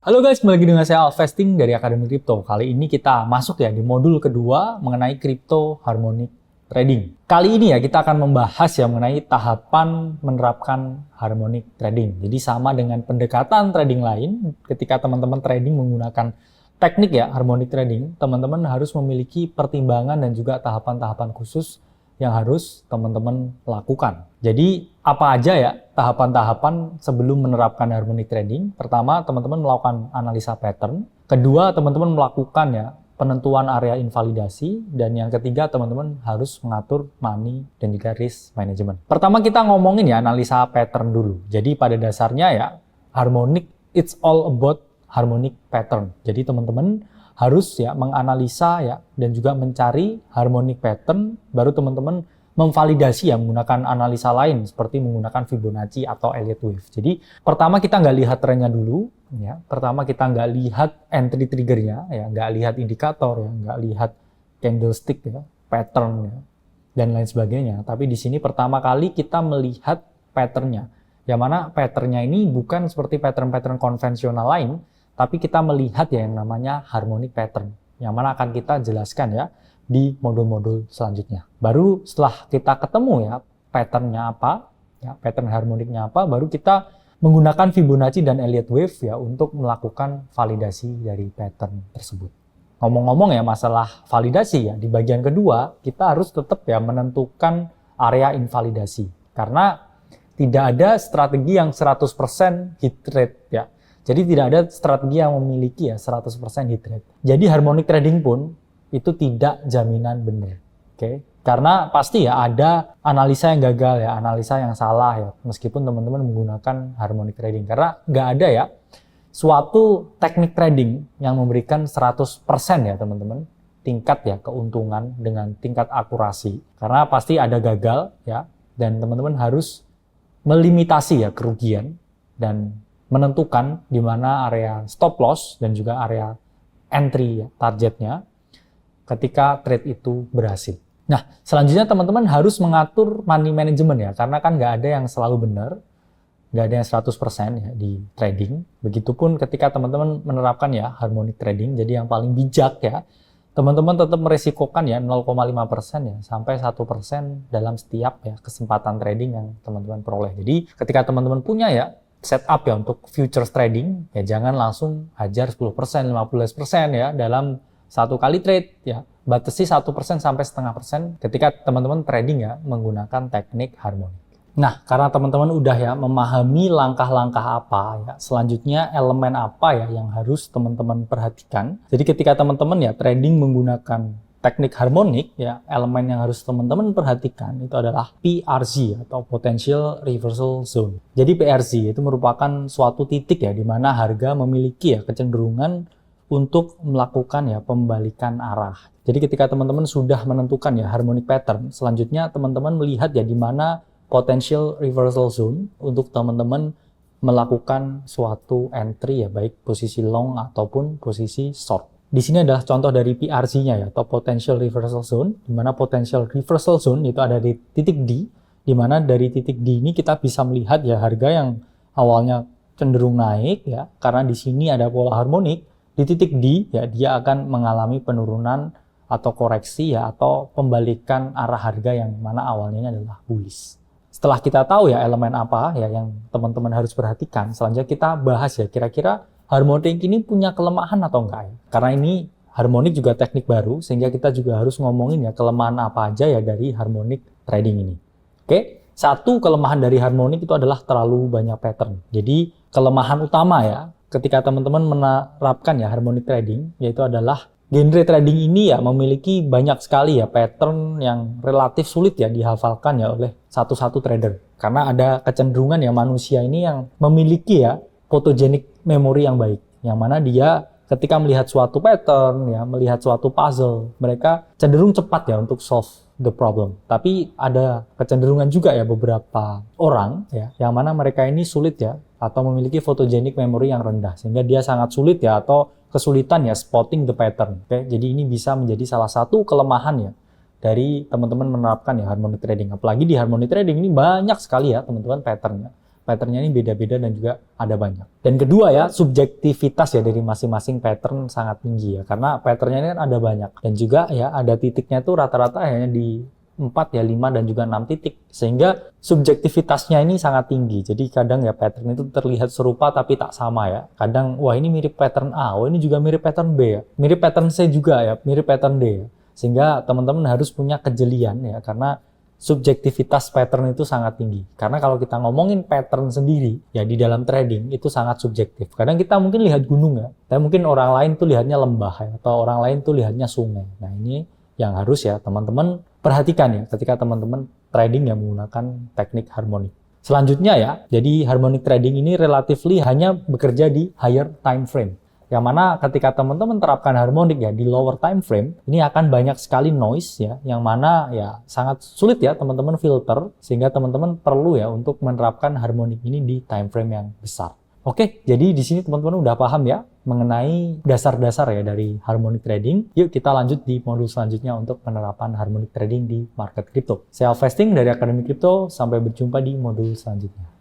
Halo guys, kembali lagi dengan saya Alvesting dari Akademi Kripto. Kali ini kita masuk ya di modul kedua mengenai Crypto Harmonic Trading. Kali ini ya kita akan membahas ya mengenai tahapan menerapkan Harmonic Trading. Jadi sama dengan pendekatan trading lain, ketika teman-teman trading menggunakan teknik ya Harmonic Trading, teman-teman harus memiliki pertimbangan dan juga tahapan-tahapan khusus yang harus teman-teman lakukan. Jadi apa aja ya tahapan-tahapan sebelum menerapkan harmonic trading? Pertama, teman-teman melakukan analisa pattern. Kedua, teman-teman melakukan ya penentuan area invalidasi. Dan yang ketiga, teman-teman harus mengatur money dan juga risk management. Pertama kita ngomongin ya analisa pattern dulu. Jadi pada dasarnya ya harmonic, it's all about harmonic pattern. Jadi teman-teman harus ya menganalisa ya dan juga mencari harmonic pattern, baru teman-teman memvalidasi ya menggunakan analisa lain seperti menggunakan Fibonacci atau Elliott Wave. Jadi pertama kita nggak lihat trennya dulu ya, pertama kita nggak lihat entry triggernya ya, nggak lihat indikator ya, nggak lihat candlestick ya, pattern ya, dan lain sebagainya. Tapi di sini pertama kali kita melihat patternnya, yang mana patternnya ini bukan seperti pattern-pattern konvensional lain, tapi kita melihat ya yang namanya harmonic pattern, yang mana akan kita jelaskan ya di modul-modul selanjutnya. Baru setelah kita ketemu ya patternnya apa, ya pattern harmoniknya apa, baru kita menggunakan Fibonacci dan Elliott Wave ya untuk melakukan validasi dari pattern tersebut. Ngomong-ngomong ya masalah validasi ya, di bagian kedua kita harus tetap ya menentukan area invalidasi. Karena tidak ada strategi yang 100% hit rate ya. Jadi tidak ada strategi yang memiliki ya 100% hit rate. Jadi harmonic trading pun itu tidak jaminan benar. Oke? Karena pasti ya ada analisa yang gagal ya, analisa yang salah ya, meskipun teman-teman menggunakan harmonic trading. Karena nggak ada ya suatu teknik trading yang memberikan 100% ya teman-teman, tingkat ya keuntungan dengan tingkat akurasi. Karena pasti ada gagal ya, dan teman-teman harus melimitasi ya kerugian dan menentukan di mana area stop loss dan juga area entry ya, targetnya ketika trade itu berhasil. Nah, selanjutnya teman-teman harus mengatur money management ya, karena kan nggak ada yang selalu benar, nggak ada yang 100% ya di trading. Begitupun ketika teman-teman menerapkan ya harmonic trading, jadi yang paling bijak ya, teman-teman tetap meresikokan ya 0,5% ya sampai 1% dalam setiap ya kesempatan trading yang teman-teman peroleh. Jadi ketika teman-teman punya ya setup ya untuk futures trading, ya jangan langsung hajar 10%, 15% ya dalam satu kali trade ya. Batasi 1% sampai 0,5% ketika teman-teman trading ya menggunakan teknik harmonic. Nah, karena teman-teman udah ya memahami langkah-langkah apa ya, selanjutnya elemen apa ya yang harus teman-teman perhatikan. Jadi ketika teman-teman ya trading menggunakan teknik harmonik ya, elemen yang harus teman-teman perhatikan itu adalah PRZ atau Potential Reversal Zone. Jadi PRZ itu merupakan suatu titik ya di mana harga memiliki ya kecenderungan untuk melakukan ya pembalikan arah. Jadi ketika teman-teman sudah menentukan ya harmonic pattern, selanjutnya teman-teman melihat ya di mana Potential Reversal Zone untuk teman-teman melakukan suatu entry ya, baik posisi long ataupun posisi short. Di sini adalah contoh dari PRZ-nya ya, atau Potential Reversal Zone, di mana Potential Reversal Zone itu ada di titik D, di mana dari titik D ini kita bisa melihat ya harga yang awalnya cenderung naik ya, karena di sini ada pola harmonik, di titik D ya dia akan mengalami penurunan atau koreksi ya, atau pembalikan arah harga yang mana awalnya ini adalah bullish. Setelah kita tahu ya elemen apa ya yang teman-teman harus perhatikan, selanjutnya kita bahas ya kira-kira harmonic ini punya kelemahan atau enggak ya? Karena ini harmonic juga teknik baru, sehingga kita juga harus ngomongin ya kelemahan apa aja ya dari harmonic trading ini. Oke, satu kelemahan dari harmonic itu adalah terlalu banyak pattern. Jadi kelemahan utama ya ketika teman-teman menerapkan ya harmonic trading yaitu adalah genre trading ini ya memiliki banyak sekali ya pattern yang relatif sulit ya dihafalkan ya oleh satu-satu trader. Karena ada kecenderungan ya manusia ini yang memiliki ya photogenic memory yang baik, yang mana dia ketika melihat suatu pattern ya, melihat suatu puzzle, mereka cenderung cepat ya untuk solve the problem. Tapi ada kecenderungan juga ya beberapa orang ya, yang mana mereka ini sulit ya atau memiliki photogenic memory yang rendah, sehingga dia sangat sulit ya atau kesulitan ya spotting the pattern. Oke, jadi ini bisa menjadi salah satu kelemahan ya dari teman-teman menerapkan ya harmonic trading. Apalagi di harmonic trading ini banyak sekali ya teman-teman patternnya. Patternnya ini beda-beda dan juga ada banyak. Dan kedua ya, subjektivitas ya dari masing-masing pattern sangat tinggi ya. Karena patternnya ini kan ada banyak. Dan juga ya ada titiknya tuh rata-rata hanya di 4 ya, 5 dan juga 6 titik. Sehingga subjektivitasnya ini sangat tinggi. Jadi kadang ya pattern itu terlihat serupa tapi tak sama ya. Kadang wah ini mirip pattern A, wah ini juga mirip pattern B ya. Mirip pattern C juga ya, mirip pattern D ya. Sehingga teman-teman harus punya kejelian ya, karena subjektivitas pattern itu sangat tinggi. Karena kalau kita ngomongin pattern sendiri, ya di dalam trading itu sangat subjektif. Kadang kita mungkin lihat gunung ya, tapi mungkin orang lain tuh lihatnya lembah ya, atau orang lain tuh lihatnya sungai. Nah ini yang harus ya teman-teman perhatikan ya ketika teman-teman trading yang menggunakan teknik harmonik. Selanjutnya ya, jadi harmonic trading ini relatively hanya bekerja di higher time frame. Yang mana ketika teman-teman terapkan harmonik ya di lower time frame, ini akan banyak sekali noise ya, yang mana ya sangat sulit ya teman-teman filter, sehingga teman-teman perlu ya untuk menerapkan harmonik ini di time frame yang besar. Oke, jadi di sini teman-teman udah paham ya mengenai dasar-dasar ya dari harmonic trading. Yuk kita lanjut di modul selanjutnya untuk penerapan harmonic trading di market crypto. Saya Alvesting dari Akademi Crypto, sampai berjumpa di modul selanjutnya.